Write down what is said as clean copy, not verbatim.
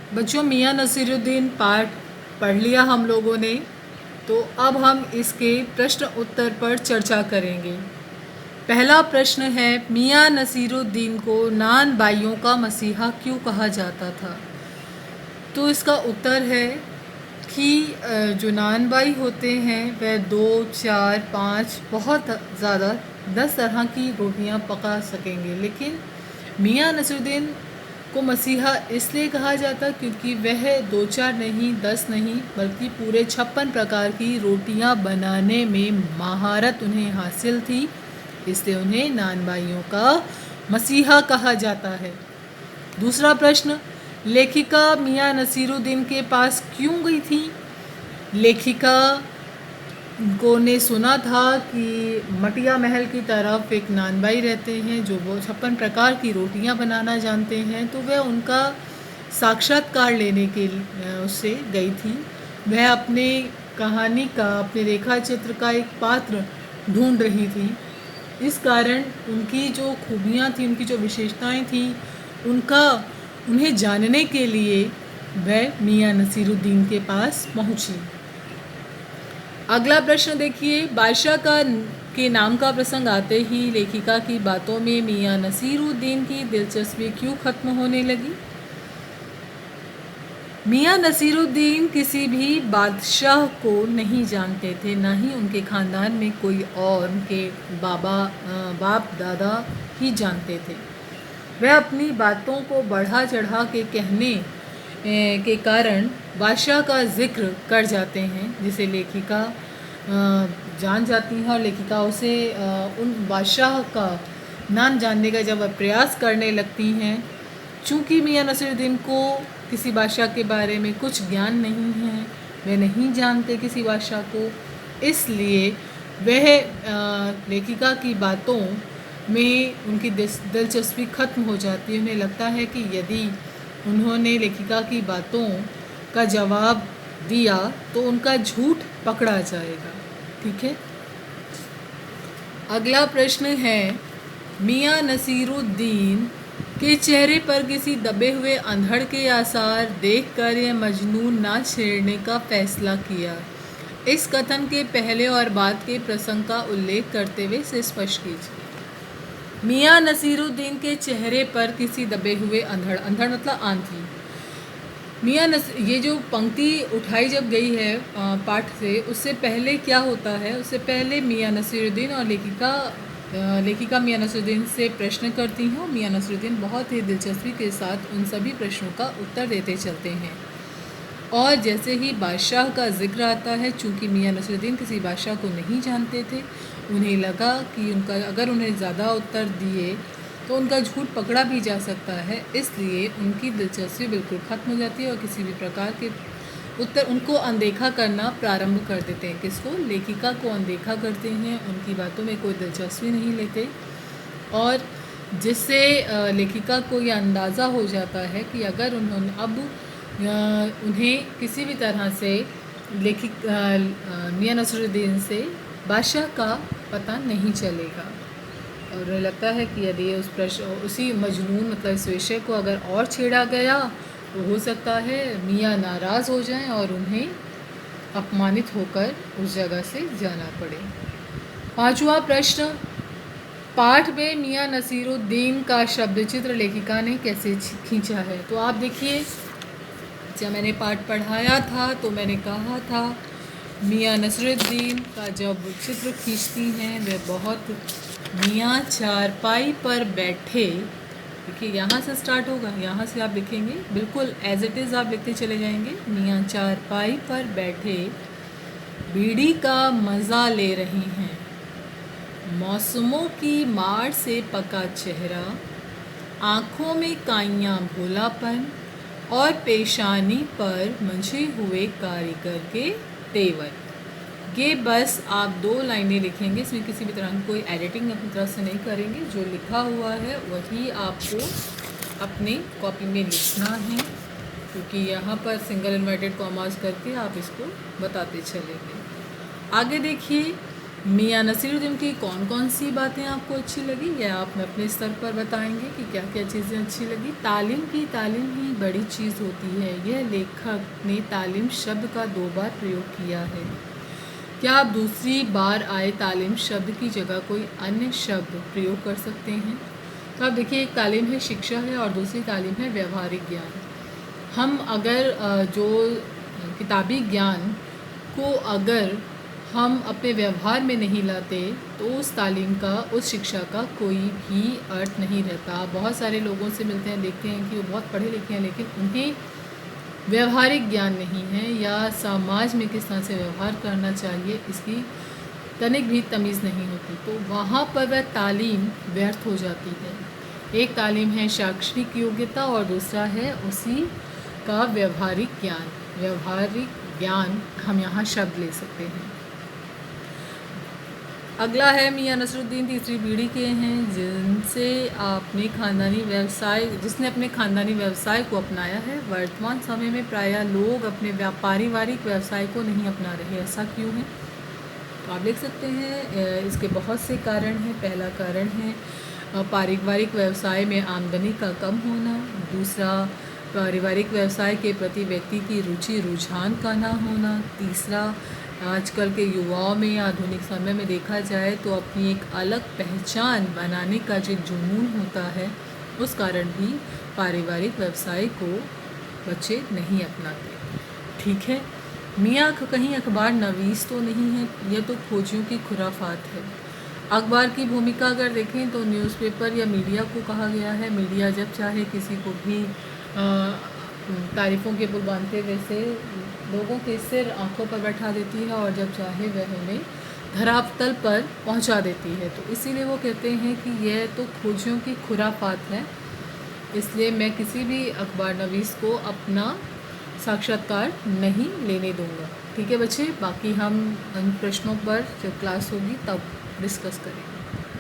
बच्चों, मियाँ नसीरुद्दीन पाठ पढ़ लिया हम लोगों ने, तो अब हम इसके प्रश्न उत्तर पर चर्चा करेंगे। पहला प्रश्न है, मियाँ नसीरुद्दीन को नान भाइयों का मसीहा क्यों कहा जाता था? तो इसका उत्तर है कि जो नान भाई होते हैं वह 2, 4, 5 बहुत ज़्यादा 10 तरह की रोटियां पका सकेंगे, लेकिन मियाँ नसीरुद्दीन को मसीहा इसलिए कहा जाता क्योंकि वह 2, 4 नहीं, 10 नहीं, बल्कि पूरे 56 प्रकार की रोटियां बनाने में महारत उन्हें हासिल थी, इसलिए उन्हें नान भाइयों का मसीहा कहा जाता है। दूसरा प्रश्न, लेखिका मियाँ नसीरुद्दीन के पास क्यों गई थी? लेखिका को ने सुना था कि मटिया महल की तरफ एक नानबाई रहते हैं जो वो 56 प्रकार की रोटियां बनाना जानते हैं, तो वह उनका साक्षात्कार लेने के उससे गई थी। वह अपने कहानी का, अपने रेखा चित्र का एक पात्र ढूंढ रही थी। इस कारण उनकी जो खूबियाँ थी, उनकी जो विशेषताएं थी, उन्हें जानने के लिए वह मियाँ नसीरुद्दीन के पास पहुंची। अगला प्रश्न देखिए, बादशाह के नाम का प्रसंग आते ही लेखिका की बातों में मियाँ नसीरुद्दीन की दिलचस्पी क्यों खत्म होने लगी? मियाँ नसीरुद्दीन किसी भी बादशाह को नहीं जानते थे, ना ही उनके ख़ानदान में कोई और, उनके बाप दादा ही जानते थे। वह अपनी बातों को बढ़ा चढ़ा के कहने के कारण बादशाह का जिक्र कर जाते हैं, जिसे लेखिका जान जाती हैं और लेखिका उसे उन बादशाह का नाम जानने का जब प्रयास करने लगती हैं। चूँकि मियाँ नसीरुद्दीन को किसी बादशाह के बारे में कुछ ज्ञान नहीं है, वे नहीं जानते किसी बादशाह को, इसलिए वह लेखिका की बातों में उनकी दिलचस्पी खत्म हो जाती है। उन्हें लगता है कि यदि उन्होंने लेखिका की बातों का जवाब दिया तो उनका झूठ पकड़ा जाएगा। ठीक है। अगला प्रश्न है, मियाँ नसीरुद्दीन के चेहरे पर किसी दबे हुए अंधड़ के आसार देखकर यह मजनून ना छेड़ने का फैसला किया। इस कथन के पहले और बाद के प्रसंग का उल्लेख करते हुए इसे स्पष्ट कीजिए। मियाँ नसीरुद्दीन के चेहरे पर किसी दबे हुए अंधड़ मतलब आंधी। ये जो पंक्ति उठाई जब गई है पाठ से, उससे पहले क्या होता है? उससे पहले मियाँ नसीरुद्दीन और लेखिका मियाँ नसीरुद्दीन से प्रश्न करती हैं। मियाँ नसीरुद्दीन बहुत ही दिलचस्पी के साथ उन सभी प्रश्नों का उत्तर देते चलते हैं। और जैसे ही बादशाह का जिक्र आता है, चूँकि मियाँ नसीरुद्दीन किसी बादशाह को नहीं जानते थे, उन्हें लगा कि अगर उन्हें ज़्यादा उत्तर दिए तो उनका झूठ पकड़ा भी जा सकता है, इसलिए उनकी दिलचस्पी बिल्कुल ख़त्म हो जाती है और किसी भी प्रकार के उत्तर उनको अनदेखा करना प्रारंभ कर देते हैं। किसको? लेखिका को अनदेखा करते हैं, उनकी बातों में कोई दिलचस्पी नहीं लेते, और जिससे लेखिका को यह अंदाज़ा हो जाता है कि अगर उन्होंने अब उन्हें किसी भी तरह से मियाँ नसीरुद्दीन से बादशाह का पता नहीं चलेगा, और उन्हें लगता है कि यदि उसी मजनून मतलब इस विषय को अगर और छेड़ा गया तो हो सकता है मियाँ नाराज़ हो जाएं और उन्हें अपमानित होकर उस जगह से जाना पड़े। पांचवा प्रश्न, पाठ में मियाँ नसीरुद्दीन का शब्द चित्र लेखिका ने कैसे खींचा है? तो आप देखिए, जब मैंने पाठ पढ़ाया था तो मैंने कहा था मियाँ नसीरुद्दीन का जब चित्र खींचती हैं वह बहुत मियाँ चारपाई पर बैठे, देखिए यहाँ से स्टार्ट होगा, यहाँ से आप लिखेंगे बिल्कुल एज इट इज़, आप लिखते चले जाएंगे। मियाँ चारपाई पर बैठे बीड़ी का मज़ा ले रही हैं, मौसमों की मार से पका चेहरा, आँखों में काइयाँ भोलापन और पेशानी पर मंझे हुए कारीगर के तेवर। ये बस आप 2 लाइनें लिखेंगे, इसमें किसी भी तरह की कोई एडिटिंग अपनी तरफ से नहीं करेंगे। जो लिखा हुआ है वही आपको अपने कॉपी में लिखना है, क्योंकि यहाँ पर सिंगल इन्वर्टेड कॉमास करके आप इसको बताते चलेंगे। आगे देखिए, मियाँ नसीरुद्दीन की कौन कौन सी बातें आपको अच्छी लगी, या आप अपने स्तर पर बताएंगे कि क्या क्या चीज़ें अच्छी लगी। तालीम ही बड़ी चीज़ होती है। यह लेखक ने तालीम शब्द का 2 बार प्रयोग किया है। क्या आप दूसरी बार आए तालीम शब्द की जगह कोई अन्य शब्द प्रयोग कर सकते हैं। तो आप देखिए, एक तालीम है शिक्षा है और दूसरी तालीम है व्यवहारिक ज्ञान। हम अगर जो किताबी ज्ञान को अगर हम अपने व्यवहार में नहीं लाते तो उस तालीम का, उस शिक्षा का कोई भी अर्थ नहीं रहता। आप बहुत सारे लोगों से मिलते हैं, देखते हैं कि वो बहुत पढ़े लिखे हैं लेकिन उन्हें व्यवहारिक ज्ञान नहीं है, या समाज में किस तरह से व्यवहार करना चाहिए इसकी तनिक भी तमीज़ नहीं होती, तो वहाँ पर वह तालीम व्यर्थ हो जाती है। एक तालीम है शैक्षणिक योग्यता और दूसरा है उसी का व्यवहारिक ज्ञान। व्यवहारिक ज्ञान हम यहाँ शब्द ले सकते हैं। अगला है मियाँ नसरुद्दीन तीसरी पीढ़ी के हैं जिसने अपने खानदानी व्यवसाय को अपनाया है। वर्तमान समय में प्रायः लोग अपने पारिवारिक व्यवसाय को नहीं अपना रहे, ऐसा क्यों है। तो आप देख सकते हैं इसके बहुत से कारण हैं। पहला कारण है पारिवारिक व्यवसाय में आमदनी का कम होना। दूसरा, पारिवारिक व्यवसाय के प्रति व्यक्ति की रुचि रुझान का ना होना। तीसरा, आजकल के युवाओं में आधुनिक समय में देखा जाए तो अपनी एक अलग पहचान बनाने का जो जुनून होता है, उस कारण भी पारिवारिक व्यवसाय को बच्चे नहीं अपनाते। ठीक है, मियाँ कहीं अखबार नवीस तो नहीं है, यह तो खोजियों की खुराफात है। अखबार की भूमिका अगर देखें तो न्यूज़पेपर या मीडिया को कहा गया है। मीडिया जब चाहे किसी को भी तारीफ़ों के पुल बांधते वैसे लोगों के सिर आंखों पर बैठा देती है और जब चाहे वह उन्हें धरातल पर पहुंचा देती है। तो इसीलिए वो कहते हैं कि यह तो खोजियों की खुराफात है। इसलिए मैं किसी भी अखबार नवीस को अपना साक्षात्कार नहीं लेने दूंगा। ठीक है बच्चे, बाकी हम इन प्रश्नों पर जब क्लास होगी तब डिस्कस करेंगे।